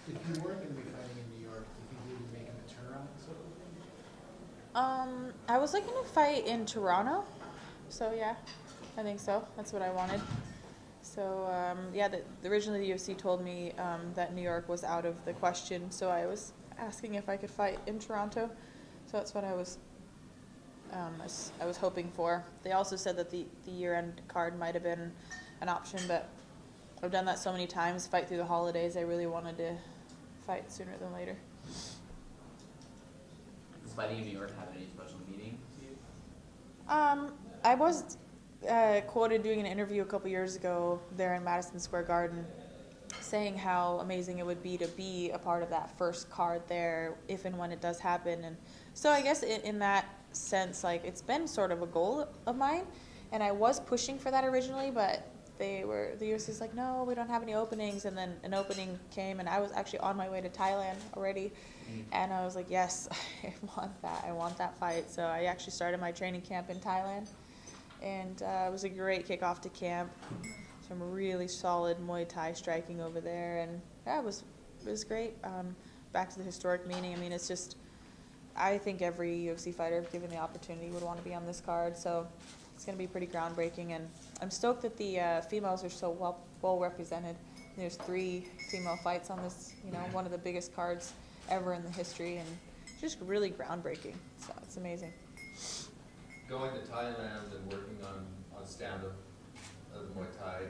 If you weren't going to be fighting in New York, do you think you would be making a turnaround sort of thing? I was looking to fight in Toronto, so yeah, I think so. That's what I wanted. So yeah, originally the UFC told me that New York was out of the question, so I was asking if I could fight in Toronto. So that's what I was hoping for. They also said that the year-end card might have been an option, but I've done that so many times, fight through the holidays. I really wanted to fight sooner than later. Does fighting in New York have any special meaning to you? I was quoted doing an interview a couple years ago there in Madison Square Garden, saying how amazing it would be a part of that first card there if and when it does happen. And so I guess in that sense, like, it's been sort of a goal of mine, and I was pushing for that originally, but the UFC's like, no, we don't have any openings. And then an opening came, and I was actually on my way to Thailand already. And I was like, yes, I want that fight. So I actually started my training camp in Thailand, and it was a great kickoff to camp. Some really solid Muay Thai striking over there, and yeah, it was great. Back to the historic meaning. I mean, it's just, I think every UFC fighter, if given the opportunity, would want to be on this card. So it's going to be pretty groundbreaking, and I'm stoked that the females are so well represented. There's 3 female fights on this, one of the biggest cards ever in the history, and just really groundbreaking. So it's amazing. Going to Thailand and working on stand-up of Muay Thai,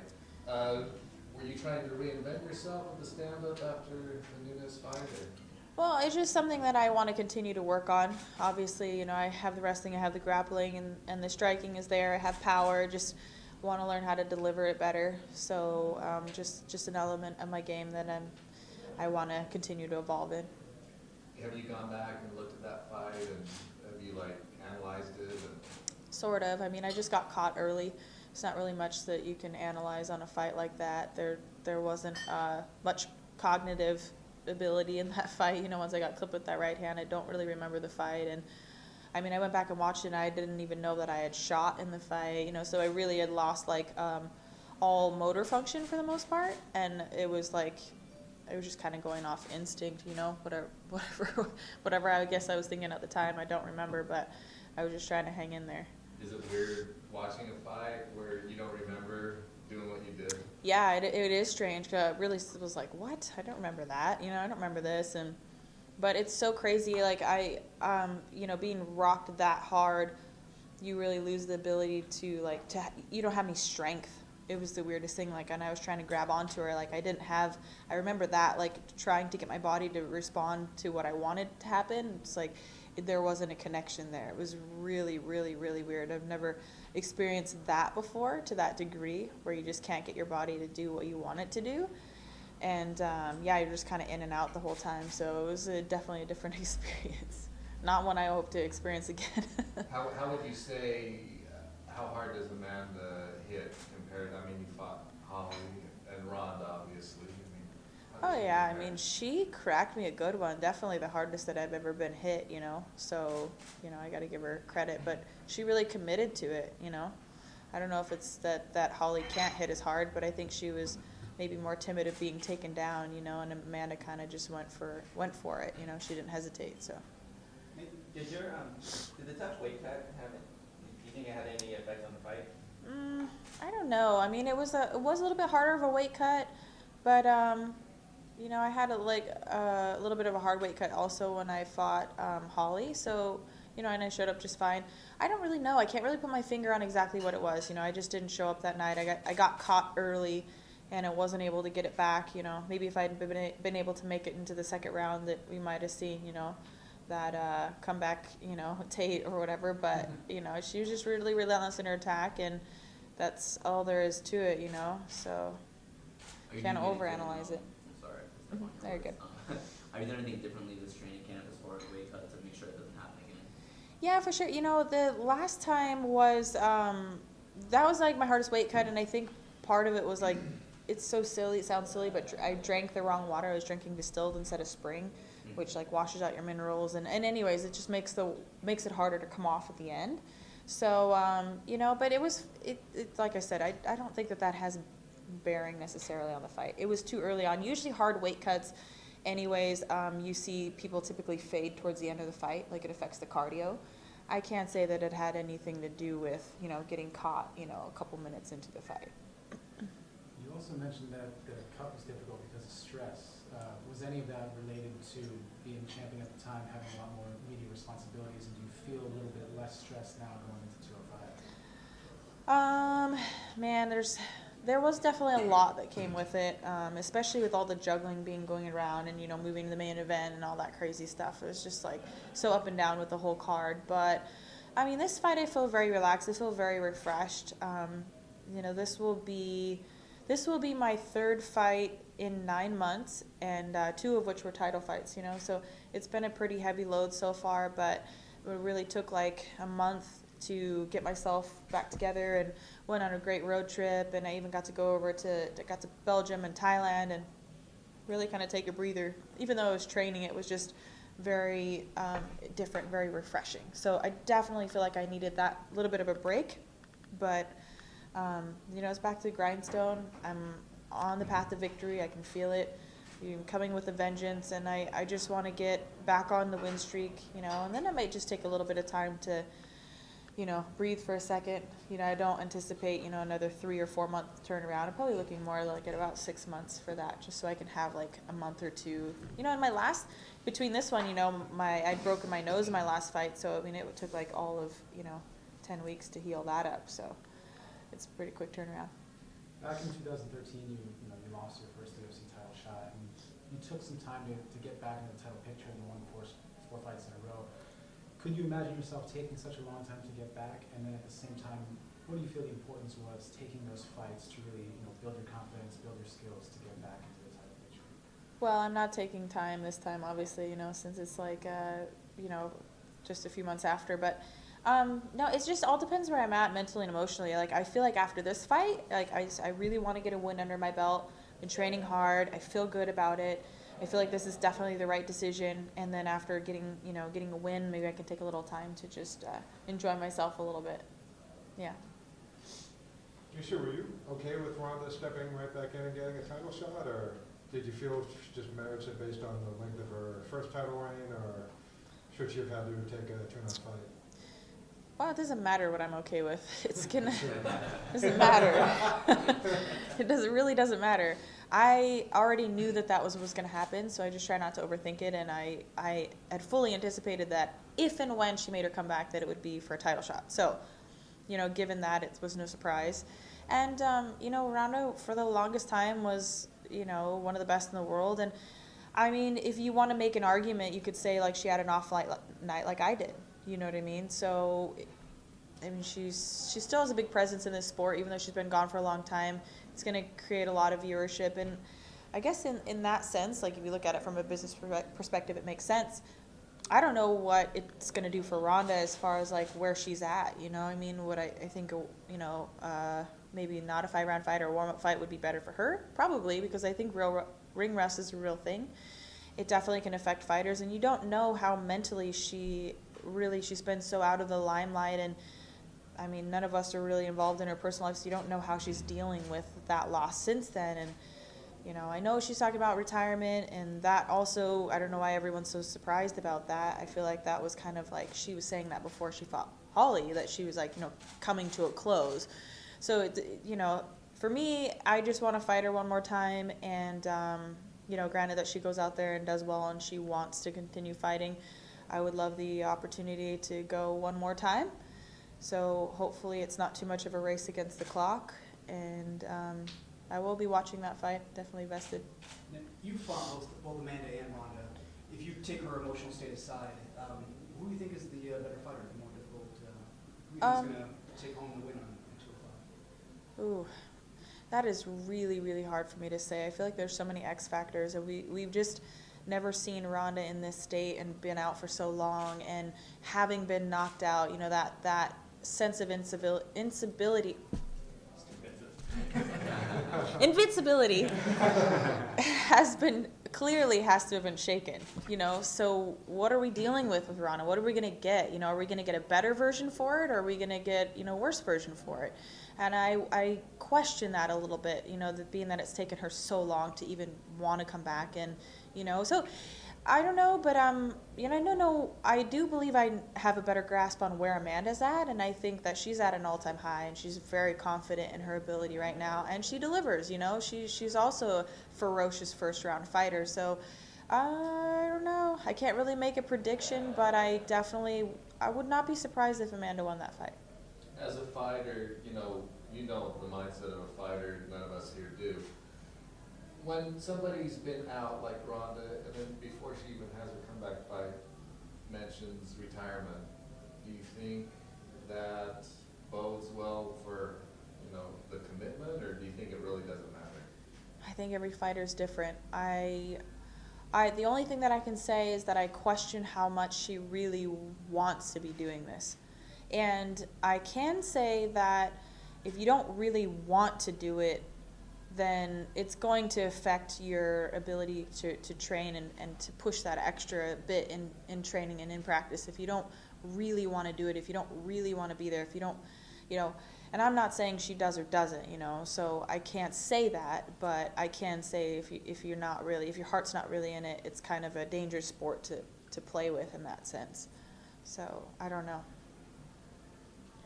were you trying to reinvent yourself with the stand-up after the Nunes fight? Or? Well, it's just something that I want to continue to work on. Obviously, I have the wrestling, I have the grappling, and the striking is there. I have power. Just want to learn how to deliver it better. So just an element of my game that I want to continue to evolve in. Have you gone back and looked at that fight, and have you analyzed it? Sort of. I mean, I just got caught early. It's not really much that you can analyze on a fight like that. There wasn't much cognitive ability in that fight. Once I got clipped with that right hand, I don't really remember the fight. And I mean, I went back and watched it, and I didn't even know that I had shot in the fight. So I really had lost all motor function for the most part, and it was just kind of going off instinct, whatever I guess I was thinking at the time. I don't remember, but I was just trying to hang in there. Is it weird watching a fight where you don't remember doing what you did? Yeah, it is strange. It really was like, what? I don't remember that. I don't remember this. But it's so crazy. Being rocked that hard, you really lose the ability to you don't have any strength. It was the weirdest thing. And I was trying to grab onto her. I remember that, trying to get my body to respond to what I wanted to happen. It's there wasn't a connection there. It was really, really, really weird. I've never experienced that before to that degree, where you just can't get your body to do what you want it to do. And you're just kind of in and out the whole time. So it was definitely a different experience. Not one I hope to experience again. How would you say, how hard does Amanda hit compared? I mean, you fought Holly and Ronda, obviously. Oh yeah, I mean, she cracked me a good one. Definitely the hardest that I've ever been hit, So, I got to give her credit, but she really committed to it, I don't know if it's that Holly can't hit as hard, but I think she was maybe more timid of being taken down, and Amanda kind of just went for it, She didn't hesitate, so. Did the tough weight cut have it? Do you think it had any effect on the fight? I don't know. I mean, it was a little bit harder of a weight cut, but I had a little bit of a hard weight cut also when I fought Holly. So, and I showed up just fine. I don't really know. I can't really put my finger on exactly what it was. I just didn't show up that night. I got caught early, and I wasn't able to get it back. Maybe if I'd been able to make it into the second round, that we might have seen, that comeback, Tate or whatever. But she was just really relentless in her attack, and that's all there is to it. So can't overanalyze it. Very good. Are you doing anything differently this training camp as far as weight cut to make sure it doesn't happen again? Yeah, for sure. The last time was that was my hardest weight cut, and I think part of it was it's so silly. It sounds silly, but I drank the wrong water. I was drinking distilled instead of spring, which washes out your minerals, and anyways, it just makes it harder to come off at the end. So but it was like I said, I don't think that has bearing necessarily on the fight. It was too early on. Usually hard weight cuts, anyways, you see people typically fade towards the end of the fight, like it affects the cardio. I can't say that it had anything to do with, getting caught, a couple minutes into the fight. You also mentioned that the cut was difficult because of stress. Was any of that related to being champion at the time, having a lot more media responsibilities, and do you feel a little bit less stressed now going into 205? Man, there was definitely a lot that came with it, especially with all the juggling going around and, moving to the main event and all that crazy stuff. It was just like so up and down with the whole card. But I mean, this fight I feel very relaxed. I feel very refreshed. This will be my third fight in 9 months, and 2 of which were title fights, so it's been a pretty heavy load so far, but it really took like a month to get myself back together, and went on a great road trip, and I even got to go over to Belgium and Thailand and really kind of take a breather. Even though I was training, it was just very different, very refreshing. So I definitely feel like I needed that little bit of a break, but it's back to the grindstone. I'm on the path to victory. I can feel it. I'm coming with a vengeance, and I just want to get back on the win streak, and then I might just take a little bit of time to, breathe for a second. I don't anticipate, another 3 or 4 month turnaround. I'm probably looking more like at about 6 months for that, just so I can have like a month or two. In my last, between this one, I'd broken my nose in my last fight, so I mean, it took like all of, 10 weeks to heal that up, so it's a pretty quick turnaround. Back in 2013, you lost your first UFC title shot, and you took some time to get back in the title picture and you won four fights in a row. Could you imagine yourself taking such a long time to get back? And then at the same time, what do you feel the importance was taking those fights to really, build your confidence, build your skills to get back into the title picture? Well, I'm not taking time this time, obviously, since it's like, just a few months after. But no, it's just all depends where I'm at mentally and emotionally. Like, I feel like after this fight, like I really want to get a win under my belt. Been training hard. I feel good about it. I feel like this is definitely the right decision. And then after getting a win, maybe I can take a little time to just enjoy myself a little bit. Yeah. Miesha, were you okay with Ronda stepping right back in and getting a title shot, or did you feel she just merits it based on the length of her first title reign, or should she have had to take a tune-up fight? Well, it doesn't matter what I'm okay with. Doesn't matter. It really doesn't matter. I already knew that was going to happen, so I just try not to overthink it. And I had fully anticipated that if and when she made her comeback, that it would be for a title shot. So, given that, it was no surprise. And Ronda for the longest time was one of the best in the world. And I mean, if you want to make an argument, you could say like she had an off night like I did. You know what I mean? So, I mean, she still has a big presence in this sport, even though she's been gone for a long time. It's going to create a lot of viewership. And I guess in that sense, like if you look at it from a business perspective, it makes sense. I don't know what it's going to do for Ronda as far as like where she's at. I mean, what I think, maybe not a 5-round fight or a warm-up fight would be better for her. Probably, because I think ring rust is a real thing. It definitely can affect fighters. And you don't know how mentally she's been so out of the limelight, and I mean, none of us are really involved in her personal life, so you don't know how she's dealing with that loss since then. And I know she's talking about retirement, and that also, I don't know why everyone's so surprised about that. I feel like that was kind of like she was saying that before she fought Holly, that she was like, coming to a close. So for me, I just want to fight her one more time, and granted that she goes out there and does well and she wants to continue fighting, I would love the opportunity to go one more time. So hopefully it's not too much of a race against the clock. And I will be watching that fight, definitely vested. You fought both Amanda and Ronda. If you take her emotional state aside, who do you think is the better fighter, the more difficult? Who do you think is going to take home the win on 205? Ooh, that is really, really hard for me to say. I feel like there's so many X factors, and we've just never seen Ronda in this state and been out for so long, and having been knocked out, that sense of invincibility clearly has to have been shaken, so what are we dealing with Ronda? What are we going to get? Are we going to get a better version for it, or are we going to get, worse version for it? And I question that a little bit, being that it's taken her so long to even want to come back, and, so I don't know, but, I do believe I have a better grasp on where Amanda's at, and I think that she's at an all-time high, and she's very confident in her ability right now, and she delivers, she's also a ferocious first-round fighter, so I don't know. I can't really make a prediction, but I would not be surprised if Amanda won that fight. As a fighter, you know the mindset of a fighter, none of us here do. When somebody's been out like Ronda, and then before she even has her comeback fight, mentions retirement, do you think that bodes well for, the commitment, or do you think it really doesn't matter? I think every fighter is different. The only thing that I can say is that I question how much she really wants to be doing this. And I can say that if you don't really want to do it, then it's going to affect your ability to train and to push that extra bit in training and in practice. If you don't really want to do it, if you don't really want to be there, if you don't, and I'm not saying she does or doesn't, so I can't say that, but I can say if your heart's not really in it, it's kind of a dangerous sport to play with in that sense. So I don't know.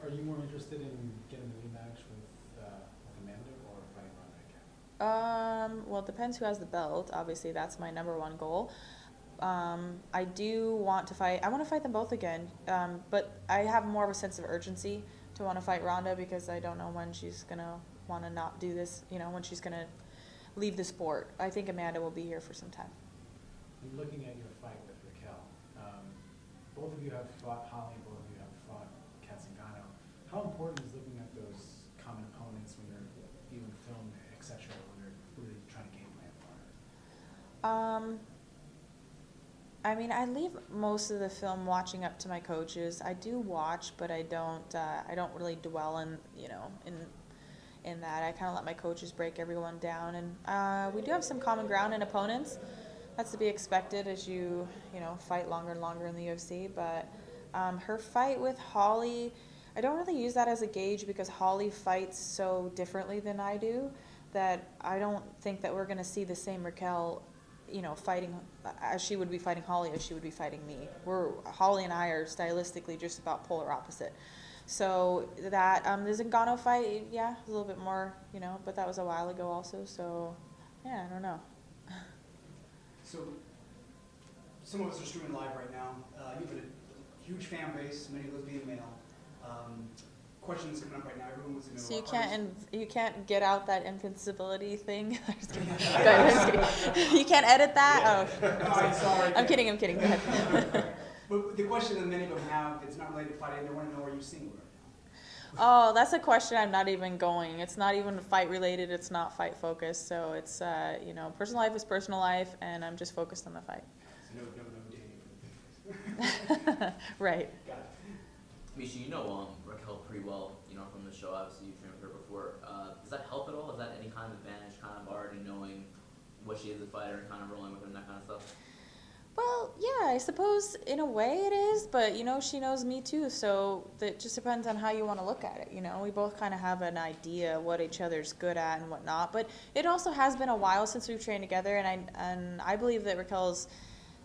Are you more interested in getting a rematch with Amanda or fighting Ronda again? Well, it depends who has the belt. Obviously, that's my number one goal. I do want to fight. I want to fight them both again, but I have more of a sense of urgency to want to fight Ronda because I don't know when she's going to want to not do this, when she's going to leave the sport. I think Amanda will be here for some time. And looking at your fight with Raquel, both of you have fought Holly, both of you have fought Katzengano. How important is looking at those common opponents when you're viewing film, etc., when you're really trying to game plan for it? I leave most of the film watching up to my coaches. I do watch, but I don't really dwell in that. I kind of let my coaches break everyone down, and we do have some common ground in opponents. That's to be expected as you fight longer and longer in the UFC. But her fight with Holly, I don't really use that as a gauge because Holly fights so differently than I do that I don't think that we're going to see the same Raquel fighting as she would be fighting Holly as she would be fighting me. Holly and I are stylistically just about polar opposite. So that the Zingano fight, yeah, a little bit more, but that was a while ago also. So yeah, I don't know. So some of us are streaming live right now. You have a huge fan base, many of those being male. Questions coming up right now. Everyone wants to know. So you can't get out that invincibility thing. I'm just kidding. Go ahead, I'm just kidding. You can't edit that. Yeah. Oh, All right, sorry. I'm kidding. Go ahead. But the question that many of them have, it's not related to fighting. They want to know, are you single right now? Oh, that's a question I'm not even going. It's not even fight related. It's not fight focused. So it's personal life is personal life, and I'm just focused on the fight. So no dating. Right. Got it. Miesha, Raquel pretty well, from the show. Obviously, you've trained with her before. Does that help at all? Is that any kind of advantage, kind of already knowing what she is as a fighter and kind of rolling with her and that kind of stuff? Well, yeah, I suppose in a way it is, but she knows me too, so it just depends on how you want to look at it. We both kind of have an idea what each other's good at and whatnot, but it also has been a while since we've trained together, and I believe that Raquel's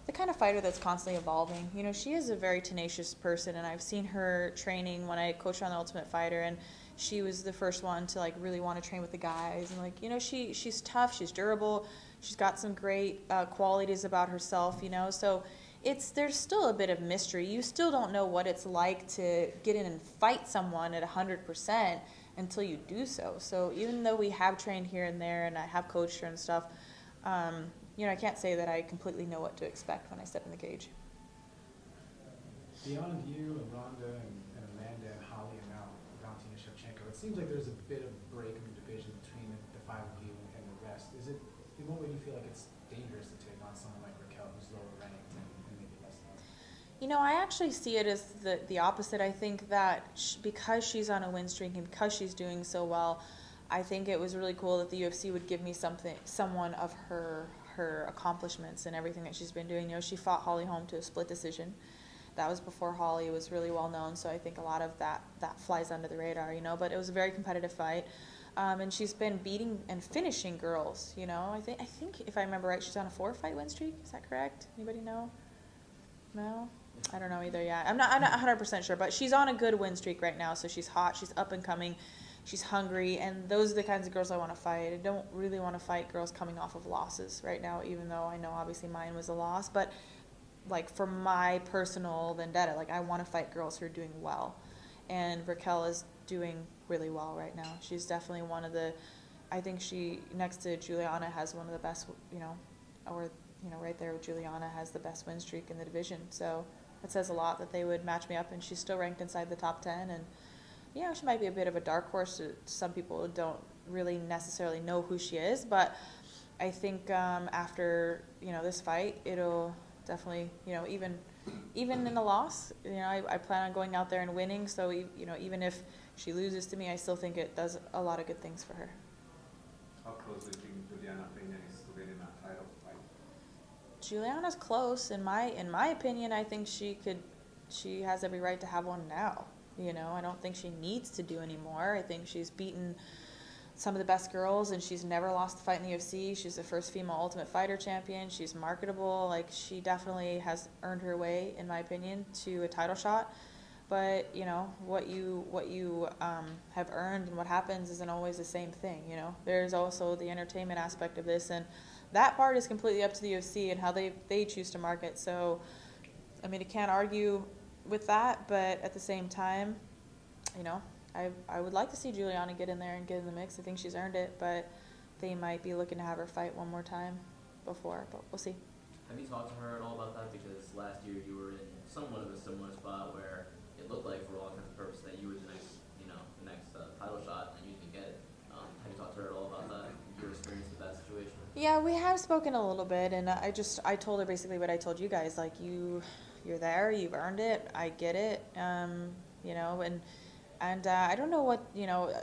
the kind of fighter that's constantly evolving. She is a very tenacious person, and I've seen her training when I coached her on The Ultimate Fighter, and she was the first one to really want to train with the guys, and she's tough, she's durable, she's got some great qualities about herself, so there's still a bit of mystery. You still don't know what it's like to get in and fight someone at 100% until you do so. So even though we have trained here and there, and I have coached her and stuff, I can't say that I completely know what to expect when I step in the cage. Beyond you and Ronda and Amanda and Holly and now Valentina Shevchenko, it seems like there's a bit of a break in the division between the five of you and the rest. In what way do you feel like it's dangerous to take on someone like Raquel who's lower ranked and maybe less known? I actually see it as the opposite. I think that because she's on a win streak and because she's doing so well, I think it was really cool that the UFC would give me someone of her her accomplishments and everything that she's been doing. You know, she fought Holly Holm to a split decision. That was before Holly was really well known, so I think a lot of that flies under the radar, you know. But it was a very competitive fight, and she's been beating and finishing girls. You know, I think if I remember right, she's on a 4-fight win streak. Is that correct? Anybody know? No, I don't know either. Yeah, I'm not 100% sure, but she's on a good win streak right now. So she's hot. She's up and coming. She's hungry, and those are the kinds of girls I want to fight. I don't really want to fight girls coming off of losses right now, even though I know obviously mine was a loss, but like for my personal vendetta, like I want to fight girls who are doing well, and Raquel is doing really well right now. She's definitely one of the, I think she, next to Juliana, has one of the best, you know, or, you know, right there with Juliana has the best win streak in the division. So it says a lot that they would match me up, and she's still ranked inside the top 10. And, you know, she might be a bit of a dark horse. Some people don't really necessarily know who she is, but I think after, you know, this fight, it'll definitely, you know, even in a loss, you know, I plan on going out there and winning. So, you know, even if she loses to me, I still think it does a lot of good things for her. How close do you think Juliana Pena is to winning a title fight? Juliana's close. In my opinion, I think she has every right to have one now. You know, I don't think she needs to do anymore. I think she's beaten some of the best girls, and she's never lost a fight in the UFC. She's the first female Ultimate Fighter champion. She's marketable. Like, she definitely has earned her way, in my opinion, to a title shot. But, you know, what you have earned and what happens isn't always the same thing, you know. There's also the entertainment aspect of this, and that part is completely up to the UFC and how they choose to market. So, I mean, I can't argue with that, but at the same time, you know, I would like to see Juliana get in there and get in the mix. I think she's earned it, but they might be looking to have her fight one more time before, but we'll see. Have you talked to her at all about that? Because last year you were in somewhat of a similar spot where it looked like, for all intents and purposes, that you were the next title shot, and you didn't get it. Have you talked to her at all about that, your experience with that situation? Yeah, we have spoken a little bit, and I told her basically what I told you guys. Like, you're there, you've earned it, I get it, you know, and I don't know what, you know,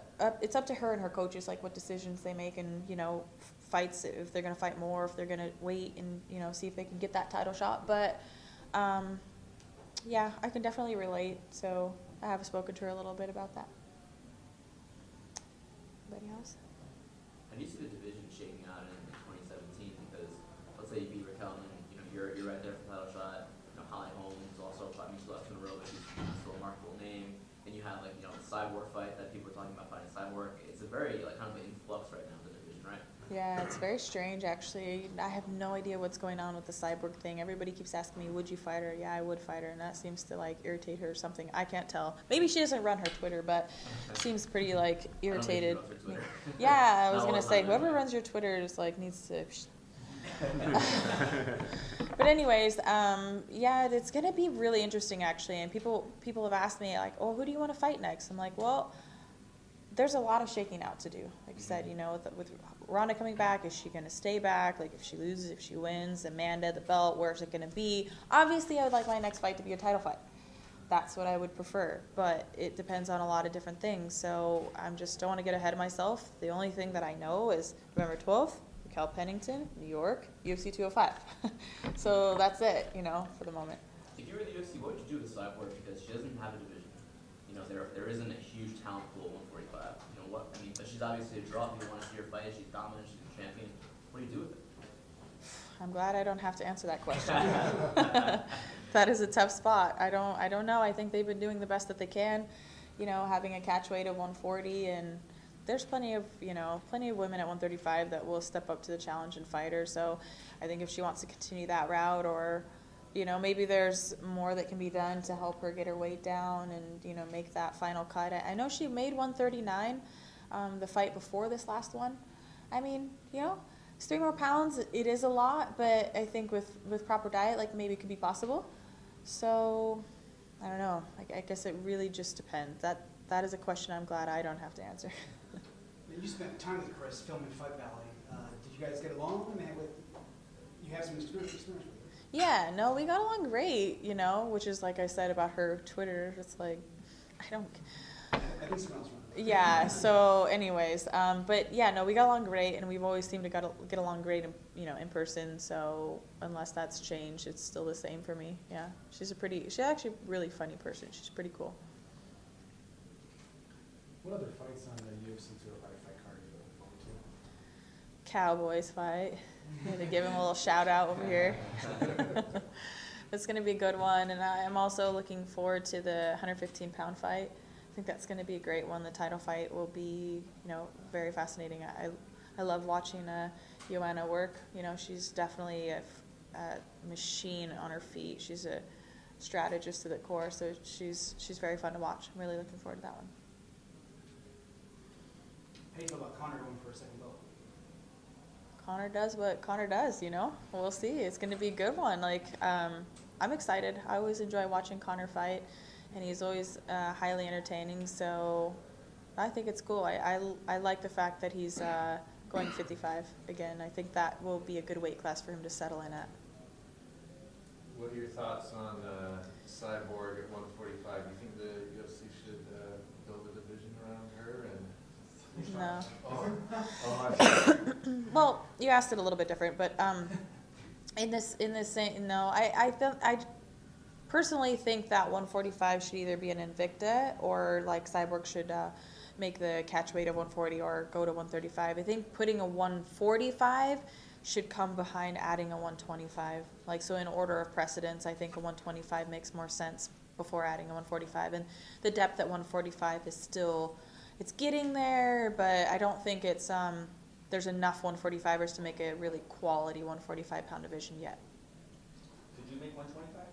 it's up to her and her coaches, like what decisions they make, and, you know, fights, if they're going to fight more, if they're going to wait and, you know, see if they can get that title shot. But, yeah, I can definitely relate. So I have spoken to her a little bit about that. Anybody else? How do you see the division shaking out in 2017? Because let's say you beat Raquel, and you know you're right there for the title shot. You know, Holly Holm is also, I mean, she lost in a row, but she's still a marketable name. And you have, like, you know, the Cyborg fight that people are talking about fighting Cyborg. It's a very, like, kind of an influx right now in the division, right? Yeah, it's very strange, actually. I have no idea what's going on with the Cyborg thing. Everybody keeps asking me, would you fight her? Yeah, I would fight her, and that seems to, like, irritate her or something. I can't tell. Maybe she doesn't run her Twitter, but seems pretty, like, irritated. I don't think she runs her Twitter. Yeah, I was Not all going the to say, time, whoever anyway. runs your Twitter just, like, needs to... But anyways, yeah, it's going to be really interesting, actually. And people have asked me, like, oh, who do you want to fight next? I'm like, well, there's a lot of shaking out to do. Like you said, you know, with Ronda coming back, is she going to stay back? Like, if she loses, if she wins, Amanda, the belt, where's it going to be? Obviously, I would like my next fight to be a title fight. That's what I would prefer. But it depends on a lot of different things. So I just don't want to get ahead of myself. The only thing that I know is November 12th, Raquel Pennington, New York, UFC 205. So that's it, you know, for the moment. If you were the UFC, what would you do with Cyborg? Because she doesn't have a division. You know, there isn't a huge talent pool at 145. You know what? I mean, but she's obviously a draw. If you want to see her fight, she's dominant. She's a champion. What do you do with it? I'm glad I don't have to answer that question. That is a tough spot. I don't know. I think they've been doing the best that they can, you know, having a catch weight of 140, and there's plenty of women at 135 that will step up to the challenge and fight her. So I think if she wants to continue that route, or, you know, maybe there's more that can be done to help her get her weight down and, you know, make that final cut. I know she made 139 the fight before this last one. I mean, you know, it's 3 more pounds. It is a lot, but I think with proper diet, like, maybe it could be possible. So I don't know. I guess it really just depends. That is a question I'm glad I don't have to answer. You spent time with Cris filming Fight Valley. Did you guys get along? You have some experience with her? Yeah, no, we got along great, you know, which is, like I said about her Twitter, it's like, I don't... I think someone else Yeah, so anyways, but yeah, no, we got along great, and we've always seemed to get along great, in person, so unless that's changed, it's still the same for me, yeah. She's actually a really funny person. She's pretty cool. What other fights on the UFC 205 fight card are you looking forward to? Cowboys fight. Need to give him a little shout out over here. It's going to be a good one, and I'm also looking forward to the 115-pound fight. I think that's going to be a great one. The title fight will be, very fascinating. I love watching Joanna work. She's definitely a machine on her feet. She's a strategist to the core, so she's very fun to watch. I'm really looking forward to that one. How do you feel about Conor going for a second belt? Conor does what Conor does, We'll see. It's going to be a good one. I'm excited. I always enjoy watching Conor fight, and he's always highly entertaining, so I think it's cool. I like the fact that he's going 55 again. I think that will be a good weight class for him to settle in at. What are your thoughts on Cyborg at 145? Do you think the UFC should build a division around her? No. Well, you asked it a little bit different, but in this same, no, I personally think that 145 should either be an Invicta or Cyborg should make the catch weight of 140 or go to 135. I think putting a 145 should come behind adding a 125. So in order of precedence, I think a 125 makes more sense before adding a 145. And the depth at 145 is still, it's getting there, but I don't think it's there's enough 145ers to make a really quality 145-pound division yet. Could you make 125?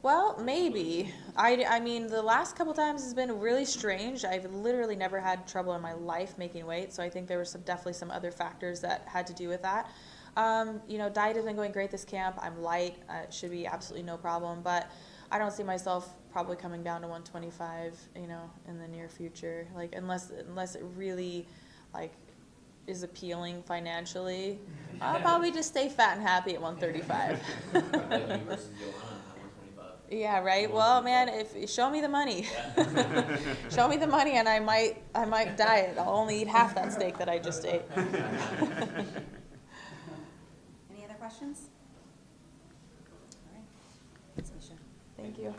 Well, maybe. I mean, the last couple times has been really strange. I've literally never had trouble in my life making weight, so I think there were definitely some other factors that had to do with that. Diet has been going great this camp. I'm light. It should be absolutely no problem, but I don't see myself probably coming down to 125, in the near future. Unless it really, is appealing financially, I'll probably just stay fat and happy at 135. Like you versus Joanna at 125. Yeah, right. Well, man, if show me the money, show me the money, and I might diet. I'll only eat half that steak that I just ate. Any other questions? All right. Thanks, Miesha. Thank you.